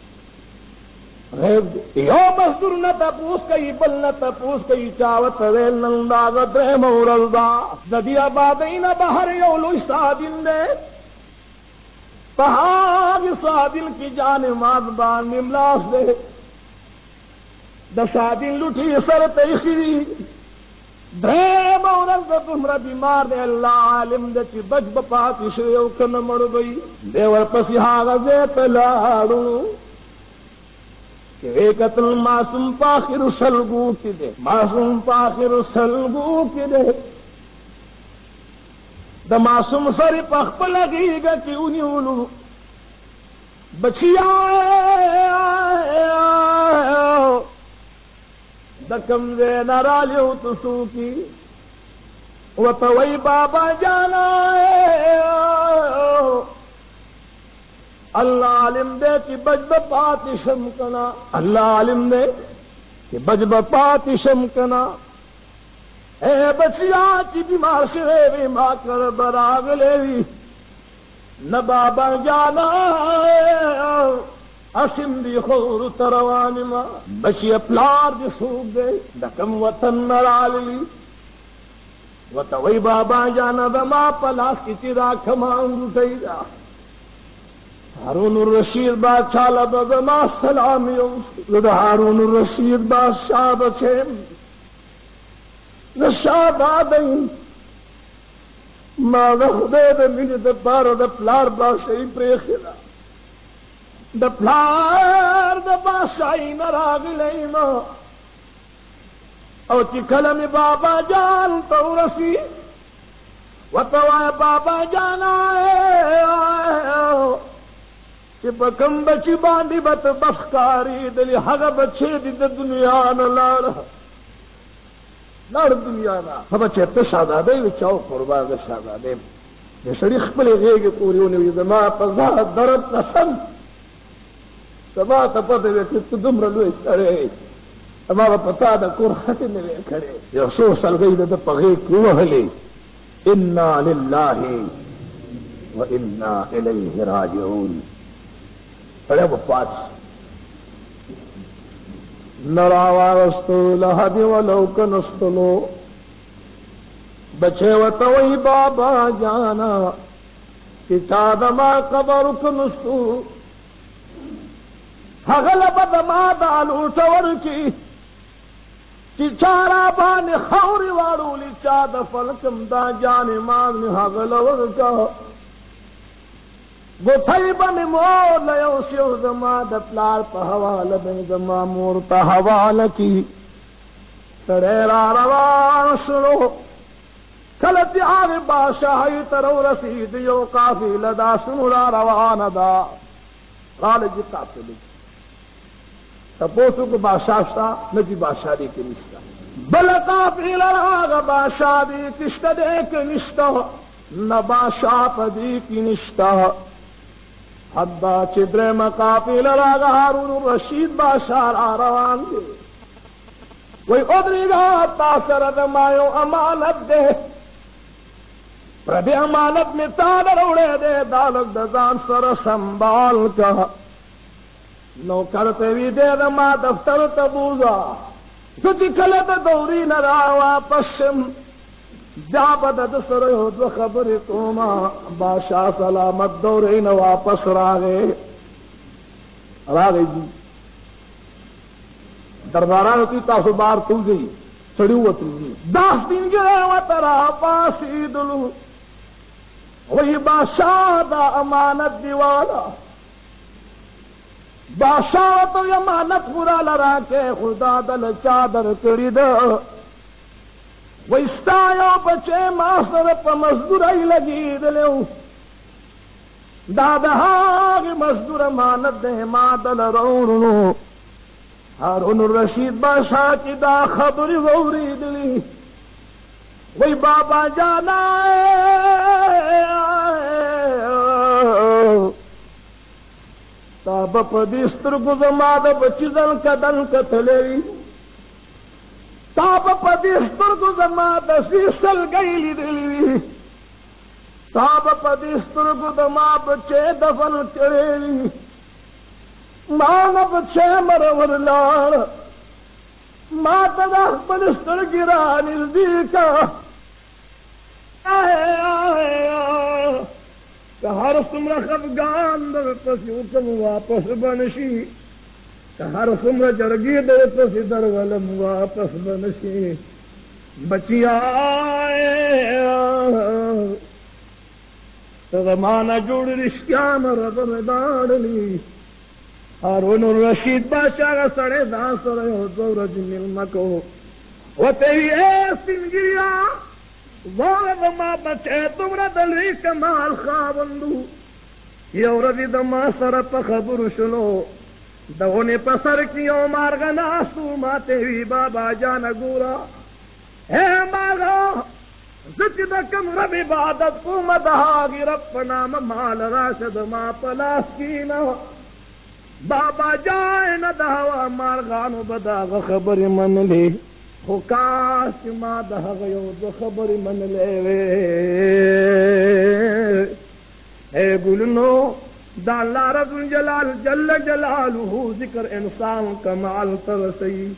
یو مزدور نه تپوس کوي بل نه تپوس کوي چا ورته ویل نن د هغه درېیمه ورځ ده د دې آبادۍ نه بهر یو لوی سادین دی په هغې سادین کې جان ماز باندې ملاس دی د سادین لوټې سره ته ایښي دي درېیمه ورځ د دومره بیمار دی الله عالم دی چې بچ به پاتې شوی او که نه مړ به وي دی ورپسې هغه ځای ته لاړو کہ وے قتل معصوم پاخر سلگو کی دے معصوم پاخر سلگو کی دے دا معصوم سر پخپ لگی گا کی انہی اولو بچیا دا کمزے نرالیو تسو کی وطوئی بابا جانا اللہ عالم دے کہ بج بپاتی شم کنا اللہ عالم دے کہ بج بپاتی شم کنا اے بچیا چی بیمار شوے وی ماں کر براغ لے وی نہ بابا جانا اسم دی خور تروانی ماں بچی اپلار دی سوک دے دکم وطن نرالی وطوئی بابا جانا دما پلاس کی چرا کھمانگو تیدا ہارون الرشید بادشاہ لبزما سلامی لدہ ہارون الرشید بادشاہ بچے نشاہ دادیں ما خدای د مینې د پاره د پلار بادشاہي پرېښې ده د پلار د بادشاہی نه راغلی ما او چې کله مې بابا جان ته ورسي ورته وایه بابا جانا چې په کوم بچي باندې به ته بخ کارېدلې هغه بچی دې د دنیا نه لاړه دنیا نه ښه بچی ته شهزاده یې چا قربان زه شهزاده یم د سړي خپلې غېږې پورې ونیوي زما په ذات درد قسم زما ته پته وې چې ته دومره لوی سړی یې زما به په تا د کور خټې نه وې کړې یو څو سلګۍ د ده په غېږ کې ووهلې انا لله و انا الیه راجعون سړی به پات نه راواغستو لحد ولو که نستلو بچے ورته وایي بابا جانا چې چا زما قبر کنستو هغه له به زما دا لوټه ورکي چې چا را باندې خاورې واړولي چا د فلکم دا جانې مال مې هغه له ورکه ګوتۍ به مې مور له یو سیو زما د پلار په حواله به مې زما مور ته حواله کي سړی را روان شلو کله چې هغې بادشاهۍ ته راورسېد یو قافله داسونو را روانه ده راله چې قافلې تپوس وکړو بادشاه شته نه چې بادشاه دې کې نشته بله قافله راغه بادشاه دې کې شته دې کې نشته نه بادشاه په دې کې نشته حتی چې درېیمه قافله راغه هارون الرشید بادشاه را روان دی وایي ودرېږه تا سره د ما یو امانت دی پردې امانت مې تا نه راوړی دی دا لږ د ځان سره سنبال که نوکر ته وي دی د ما دفتر ته بوځه زه چې کله د دورې نه را واپس شم بیا به د ده سره یو دوه خبرې کومه بادشاه سلامت دورې نه واپس راغی جي دربارانو کې تاسو بار توځئ سړي ووتلي دا سپین ږیری ورته راپاڅېدلو وایي بادشاه دا امانت دی والا بادشاہ ورته وایي امانت خو راله راکې خو دا دله چا درکړې ده وایي ستا یو بچی ما سره په مزدورۍ لګېدلی و دا د هغې مزدور امانت دی ما دله راوړلو هارون الرشید بادشاہ کی دا خبری واوریدلی وی بابا جانا تا با پا دی سترگو زما دا بچی زن کدن کتلی تا با پا دی سترگو زما دا سیسل گیلی دلی تا با پا دی سترگو زما بچے دفن کریلی ما نه بچی مرور لاړ ما ته د خپل سترګې رانږدې که که هر څومره خفګان درپسې وکړم واپس به نه شي که هر څومره جرګې درپسې درولم واپس به نه شي بچیا ته زما نه جوړ رښتیا نه ربه مې داړلي هارون الرشید بادشاہ کا سڑے دان سڑے ہو دو رج ملما کو وتے اے سنگریا وارد ما بچے تمرا دلی کمال خاوندو یو ردی دما سر په خبر شلو دغونه پسر کیو مارغنا سو ماته وی بابا جان ګورا اے ماغا زت د کم رب عبادت کو مدها رب نام مال راشد ما پلاس کینا بابا جائے نہ دہوا مارغانو بداغ خبر من لے خو کاش ما دہغ یو دو خبر من لے وے اے گلنو دا اللہ رب الجلال جل جلالہ ذکر انسان کمال ترسی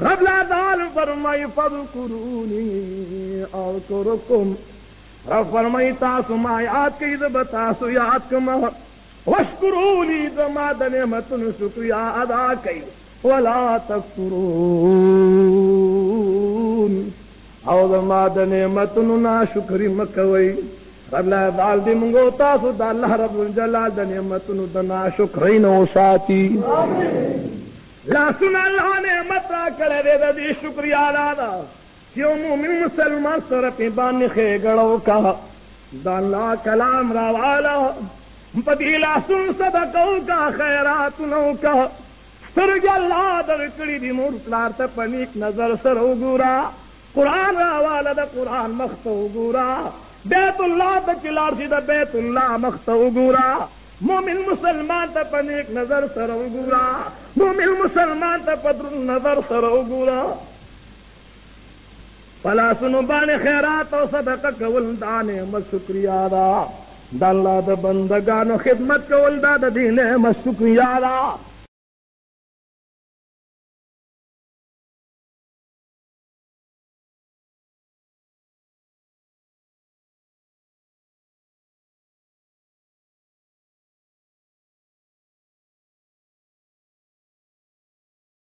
رب لا دال فرمائی فذکرونی اذکرکم رب فرمائی تاسو ما یاد کی بتاسو یاد کما واشکرونی زما د نعمتونو شکریہ ادا کئی ولا تکفرون او زما د نعمتونو نا شکری مکوئی الله دال دې موږ تاسو د الله رب الجلال د نعمتونو د ناشکرۍ نه وساتي. لاسونه الله نعمت را کړی دی، د دې شکریا ادا ده چې یو مؤمن مسلمان سره پې باندې ښېګړه وکړه، د الله کلام راواله، په دې لاسونو صدقه وکړه، خیراتونه وکړه. سترګې الله درکړې کړي دي، مور پلار ته په نیک نظر سره وګوره، قرآن راواله د قرآن مخ ته وګوره، بیت الله ته چې لاړ شي د بیت الله مخ ته وګوره، مومن مسلمان ته په نیک نظر سره وګوره، مومن مسلمان ته په دروند نظر سره وګوره. په لاسونو باندې خیرات او صدقه کول دا نعمت شکریا ده، د الله د بندګانو خدمت کول دا د دې نعمت شکریا ده.